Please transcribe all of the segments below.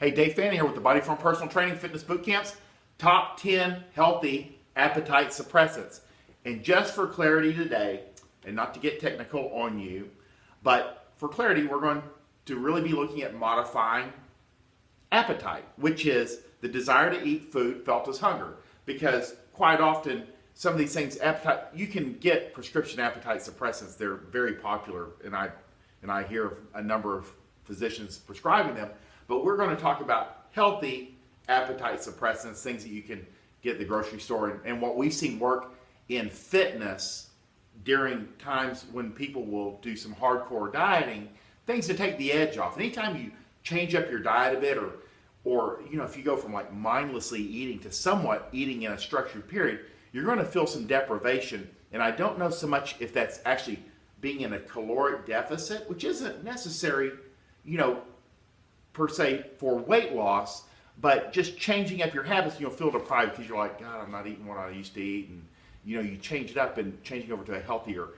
Hey, Dave Fanning here with the Body Form Personal Training Fitness Boot Camps. Top 10 healthy appetite suppressants. And just for clarity today, and not to get technical on you, but for clarity, we're going to really be looking at modifying appetite, which is the desire to eat food felt as hunger. Because quite often, some of these things, you can get prescription appetite suppressants. They're very popular, and I hear of a number of physicians prescribing them. But we're going to talk about healthy appetite suppressants, things that you can get at the grocery store, and what we've seen work in fitness during times when people will do some hardcore dieting, things to take the edge off. Anytime you change up your diet a bit, or you know, if you go from like mindlessly eating to somewhat eating in a structured period, you're going to feel some deprivation. And I don't know so much if that's actually being in a caloric deficit, which isn't necessary, you know, per se for weight loss, but just changing up your habits, you'll feel deprived because you're like, God, I'm not eating what I used to eat. And you know, you change it up and changing over to a healthier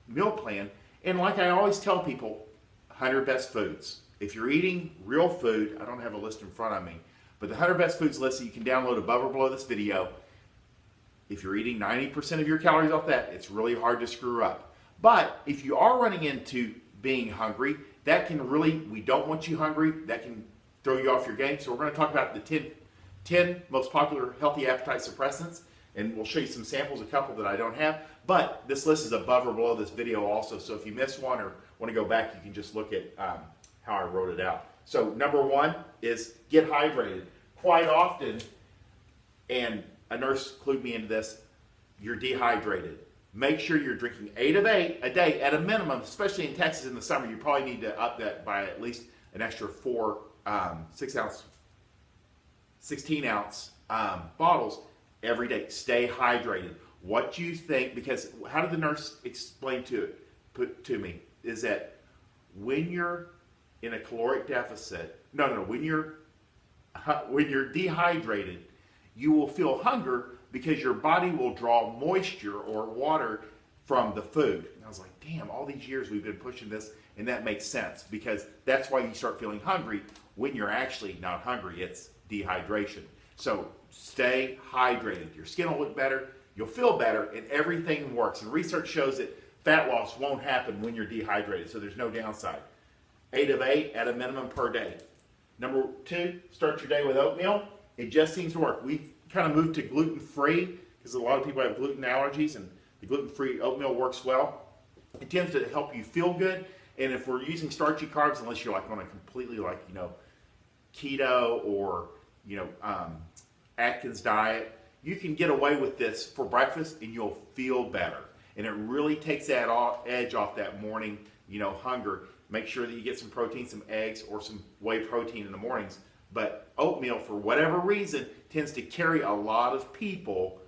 meal plan. And like I always tell people, 100 best foods. If you're eating real food, I don't have a list in front of me, but the 100 best foods list that you can download above or below this video. If you're eating 90% of your calories off that, it's really hard to screw up. But if you are running into being hungry, that can really, we don't want you hungry, that can throw you off your game. So we're going to talk about the 10 most popular healthy appetite suppressants, and we'll show you some samples, a couple that I don't have. But this list is above or below this video also, so if you missed one or want to go back, you can just look at how I wrote it out. So number one is get hydrated. Quite often, and a nurse clued me into this, you're dehydrated. Make sure you're drinking 8 of 8 a day at a minimum, especially in Texas in the summer. You probably need to up that by at least an extra 4 16-ounce bottles every day. Stay hydrated. What you think, because how did the nurse explain put to me, is that when you're in a caloric deficit, when you're dehydrated, you will feel hunger because your body will draw moisture or water from the food. And I was like, damn, all these years we've been pushing this, and that makes sense because that's why you start feeling hungry when you're actually not hungry. It's dehydration. So stay hydrated. Your skin will look better, you'll feel better, and everything works. And research shows that fat loss won't happen when you're dehydrated, so there's no downside. 8 of 8 at a minimum per day. Number 2, start your day with oatmeal. It just seems to work. We've kind of moved to gluten-free because a lot of people have gluten allergies, and the gluten-free oatmeal works well. It tends to help you feel good, and if we're using starchy carbs, unless you're like on a completely keto or Atkins diet, you can get away with this for breakfast and you'll feel better. And it really takes that edge off that morning, hunger. Make sure that you get some protein, some eggs, or some whey protein in the mornings. But oatmeal, for whatever reason, tends to carry a lot of people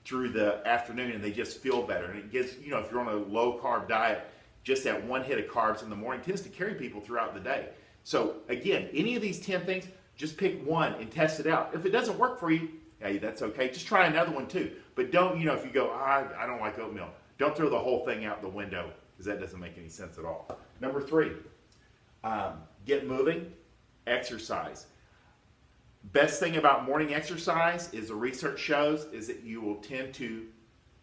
through the afternoon, and they just feel better. And it gives, if you're on a low-carb diet, just that one hit of carbs in the morning tends to carry people throughout the day. So again, any of these 10 things, just pick one and test it out. If it doesn't work for you, hey, that's okay. Just try another one too. But don't, if you go, I don't like oatmeal, don't throw the whole thing out the window because that doesn't make any sense at all. Number 3, get moving, exercise. Best thing about morning exercise is the research shows is that you will tend to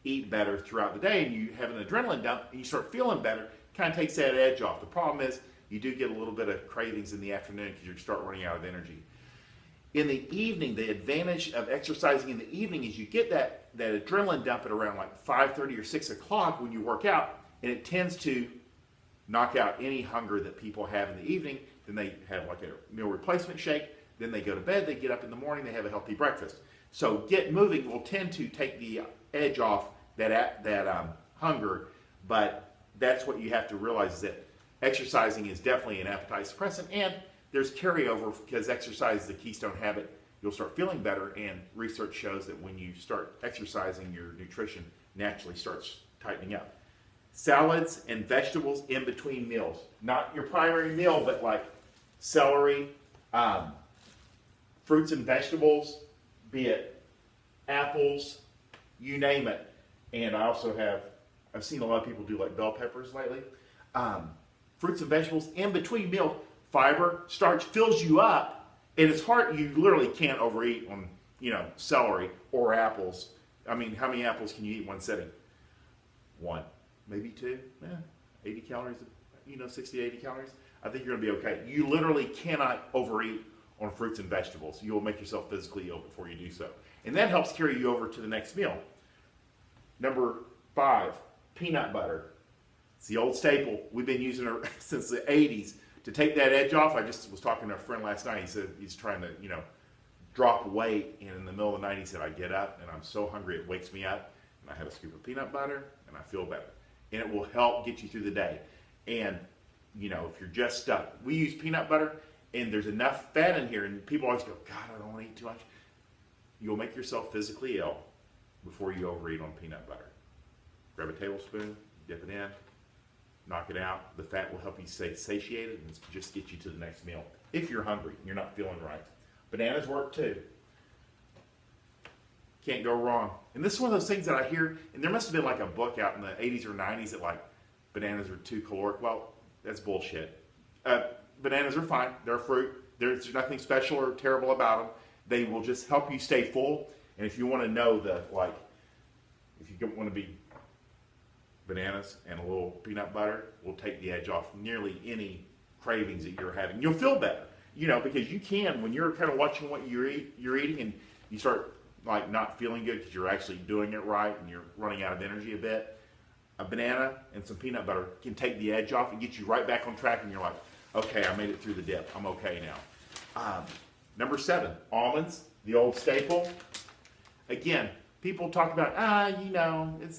eat better throughout the day, and you have an adrenaline dump and you start feeling better. Kind of takes that edge off. The problem is you do get a little bit of cravings in the afternoon because you start running out of energy. In the evening, the advantage of exercising in the evening is you get that adrenaline dump at around like 5:30 or 6 o'clock when you work out, and it tends to knock out any hunger that people have in the evening. Then they have like a meal replacement shake. Then they go to bed, they get up in the morning, they have a healthy breakfast. So get moving will tend to take the edge off that hunger, but that's what you have to realize is that exercising is definitely an appetite suppressant, and there's carryover because exercise is a keystone habit. You'll start feeling better, and research shows that when you start exercising, your nutrition naturally starts tightening up. Salads and vegetables in between meals. Not your primary meal, but like celery, fruits and vegetables, be it apples, you name it. And I also I've seen a lot of people do like bell peppers lately. Fruits and vegetables in between meals fiber. Starch fills you up, and it's hard. You literally can't overeat on, celery or apples. I mean, how many apples can you eat in one sitting? One, maybe two. 80 calories, 60 to 80 calories. I think you're going to be okay. You literally cannot overeat on fruits and vegetables. You will make yourself physically ill before you do so. And that helps carry you over to the next meal. Number 5, peanut butter. It's the old staple. We've been using it since the 80s. To take that edge off, I just was talking to a friend last night. He said he's trying to, drop weight. And in the middle of the night, he said, I get up and I'm so hungry it wakes me up. And I have a scoop of peanut butter and I feel better. And it will help get you through the day. And, if you're just stuck, we use peanut butter and there's enough fat in here. And people always go, God, I don't want to eat too much. You'll make yourself physically ill before you overeat on peanut butter. Grab a tablespoon, dip it in, knock it out. The fat will help you stay satiated and just get you to the next meal. If you're hungry and you're not feeling right. Bananas work too. Can't go wrong. And this is one of those things that I hear, and there must have been like a book out in the 80s or 90s that like bananas are too caloric. Well, that's bullshit. Bananas are fine. They're a fruit. There's nothing special or terrible about them. They will just help you stay full. And if you want to know if you want to be bananas and a little peanut butter, will take the edge off nearly any cravings that you're having. You'll feel better, because you can, when you're kind of watching what you're eating and you start like not feeling good because you're actually doing it right and you're running out of energy a bit, a banana and some peanut butter can take the edge off and get you right back on track, and you're like, okay, I made it through the dip. I'm okay now. Number 7, almonds, the old staple. Again, people talk about,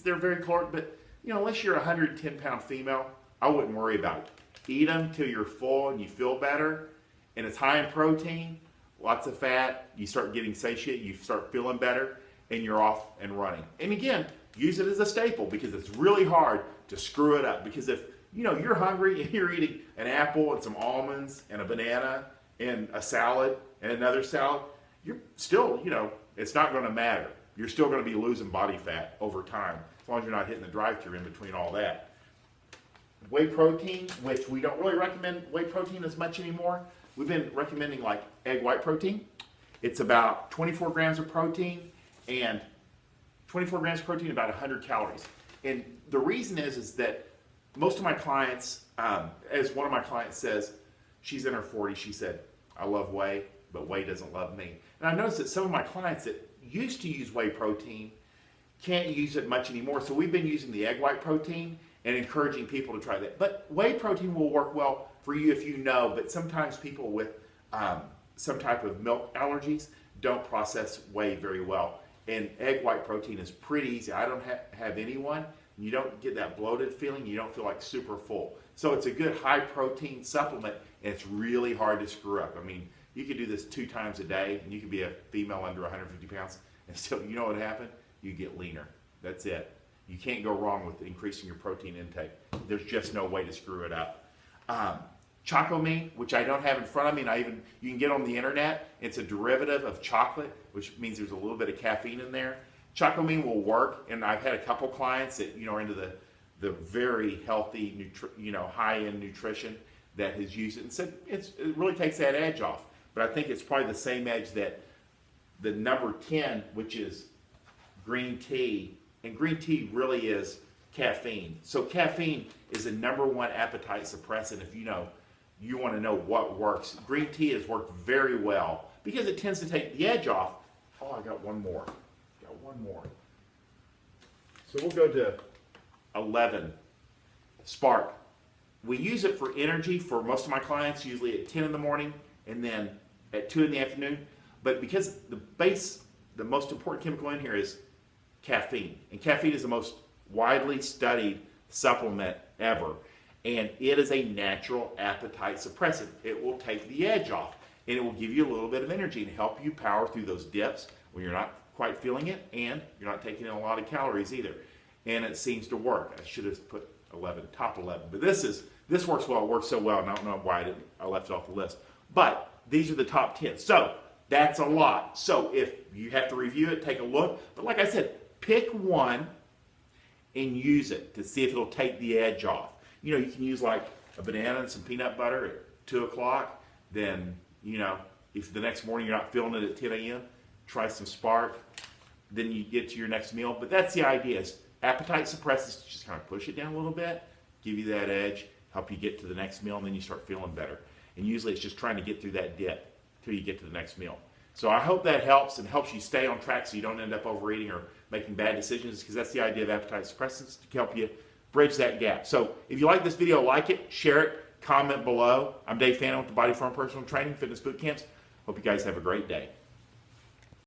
they're very caloric, but unless you're a 110-pound female, I wouldn't worry about it. Eat them till you're full and you feel better, and it's high in protein, lots of fat, you start getting satiated, you start feeling better, and you're off and running. And again, use it as a staple because it's really hard to screw it up. Because if you're hungry and you're eating an apple and some almonds and a banana and a salad and another salad, you're still, it's not going to matter. You're still going to be losing body fat over time, as long as you're not hitting the drive-thru in between all that. Whey protein, which we don't really recommend whey protein as much anymore. We've been recommending like egg white protein. It's about 24 grams of protein and 24 grams of protein, about 100 calories. And the reason is that most of my clients, as one of my clients says, she's in her 40s, she said, I love whey, but whey doesn't love me. And I noticed that some of my clients that used to use whey protein can't use it much anymore. So we've been using the egg white protein and encouraging people to try that. But whey protein will work well for you if you know, but sometimes people with some type of milk allergies don't process whey very well. And egg white protein is pretty easy. I don't have anyone. You don't get that bloated feeling. You don't feel like super full. So it's a good high protein supplement, and it's really hard to screw up. I mean, you could do this 2 times a day, and you could be a female under 150 pounds, and still, you know what happened? You get leaner. That's it. You can't go wrong with increasing your protein intake. There's just no way to screw it up. Chocomine, which I don't have in front of me, and you can get on the internet. It's a derivative of chocolate, which means there's a little bit of caffeine in there. Chocomine will work, and I've had a couple clients that are into the very healthy, high-end nutrition that has used it and said it really takes that edge off. But I think it's probably the same edge that the number 10, which is green tea, and green tea really is caffeine. So caffeine is the number 1 appetite suppressant. If you want to know what works, green tea has worked very well because it tends to take the edge off. Oh, I got one more. So we'll go to 11, Spark. We use it for energy for most of my clients, usually at 10 in the morning and then at 2 in the afternoon. But because the most important chemical in here is caffeine. And caffeine is the most widely studied supplement ever. And it is a natural appetite suppressant. It will take the edge off, and it will give you a little bit of energy and help you power through those dips when you're not quite feeling it, and you're not taking in a lot of calories either. And it seems to work. I should have put 11, top 11. But this works well. It works so well, and I don't know why I left it off the list. But these are the top 10. So that's a lot. So if you have to review it, take a look. But like I said, pick one and use it to see if it'll take the edge off. You can use like a banana and some peanut butter 2 o'clock, then, you know, if the next morning you're not feeling it at 10 a.m., try some Spark. Then you get to your next meal. But that's the idea, is appetite suppressants, just kind of push it down a little bit, give you that edge, help you get to the next meal, and then you start feeling better. And usually it's just trying to get through that dip till you get to the next meal. So I hope that helps and helps you stay on track so you don't end up overeating or making bad decisions, because that's the idea of appetite suppressants, to help you bridge that gap. So if you like this video, like it, share it, comment below. I'm Dave Fannin with the Body Form Personal Training Fitness Boot Camps. Hope you guys have a great day.